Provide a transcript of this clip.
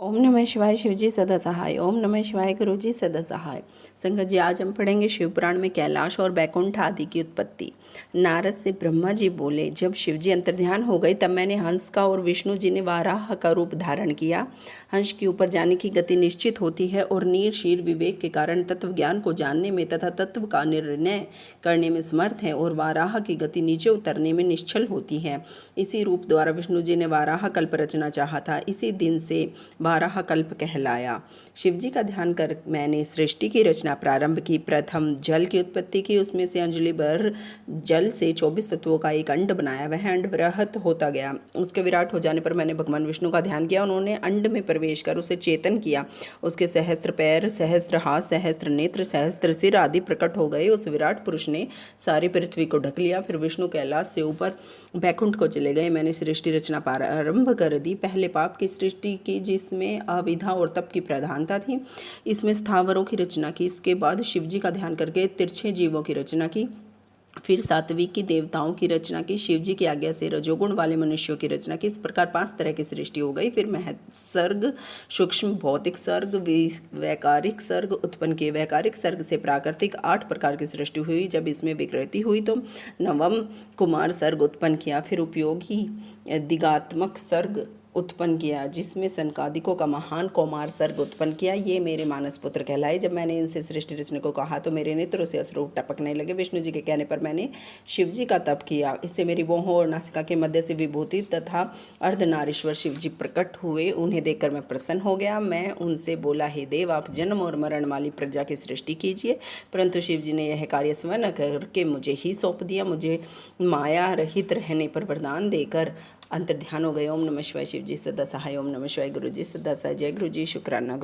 ओम नमः शिवाय। शिव जी सदा सहाय। ओम नमः शिवाय। गुरु जी सदा सहाय। संगत जी, आज हम पढ़ेंगे शिवपुराण में कैलाश और बैकुंठ आदि की उत्पत्ति। नारद से ब्रह्मा जी बोले, जब शिव जी अंतर्ध्यान हो गए तब मैंने हंस का और विष्णु जी ने वाराह का रूप धारण किया। हंस के ऊपर जाने की गति निश्चित होती है और नीर शीर विवेक के कारण तत्व ज्ञान को जानने में तथा तत्व का निर्णय करने में समर्थ है, और वाराह की गति नीचे उतरने में निश्चल होती है। इसी रूप द्वारा विष्णु जी ने वाराह कल्प रचना चाहा था। इसी दिन से वाराह कल्प कहलाया। शिव जी का ध्यान कर मैंने सृष्टि की रचना प्रारंभ की। प्रथम जल की उत्पत्ति की, उसमें से अंजलि भर जल से 24 तत्वों का एक अंड बनाया। वह अंड बृहत होता गया। उसके विराट हो जाने पर मैंने भगवान विष्णु का ध्यान किया। उन्होंने अंड में प्रवेश कर उसे चेतन किया। उसके सहस्त्र पैर, सहस्त्र हाथ, सहस्त्र नेत्र, सहस्त्र सिर आदि प्रकट हो गए। उस विराट पुरुष ने सारी पृथ्वी को ढक लिया। फिर विष्णु कैलाश से ऊपर बैकुंठ को चले गए। मैंने सृष्टि रचना प्रारंभ कर दी। पहले पाप की सृष्टि की, जिसमें अविद्या और तप की प्रधानता थी। इसमें स्थावरों की रचना की। इसके बाद शिव जी का ध्यान करके तिरछे जीवों की रचना की। फिर सात्विक की देवताओं की रचना की। शिव जी की आज्ञा से रजोगुण वाले मनुष्यों की रचना की। इस प्रकार 5 तरह की सृष्टि हो गई। फिर महत्सर्ग, सूक्ष्म भौतिक सर्ग, वैकारिक सर्ग उत्पन्न किए। वैकारिक सर्ग से प्राकृतिक 8 प्रकार की सृष्टि हुई। जब इसमें विकृति हुई तो नवम कुमार सर्ग उत्पन्न किया। फिर उपयोगी दिगात्मक सर्ग उत्पन्न किया, जिसमें सनकादिकों का महान कौमार सर्ग उत्पन्न किया। ये मेरे मानस पुत्र कहलाए। जब मैंने इनसे सृष्टि रचने को कहा तो मेरे नेत्रों से अश्रु टपकने लगे। विष्णु जी के कहने पर मैंने शिव जी का तप किया। इससे मेरी भौहों और नासिका के मध्य से विभूति तथा अर्धनारीश्वर शिव जी प्रकट हुए। उन्हें देखकर मैं प्रसन्न हो गया। मैं उनसे बोला, हे देव, आप जन्म और मरण वाली प्रजा की सृष्टि कीजिए। परंतु शिव जी ने यह कार्य स्वयं करके मुझे ही सौंप दिया। मुझे माया रहित रहने पर वरदान देकर अंतर्ध्यान हो गए। ओम नमः शिवाय। शिव जी सदा सहाय। ओम नमः शिवाय। गुरु जी सदा सहाय। जय गुरु जी। शुक्राना गुरु।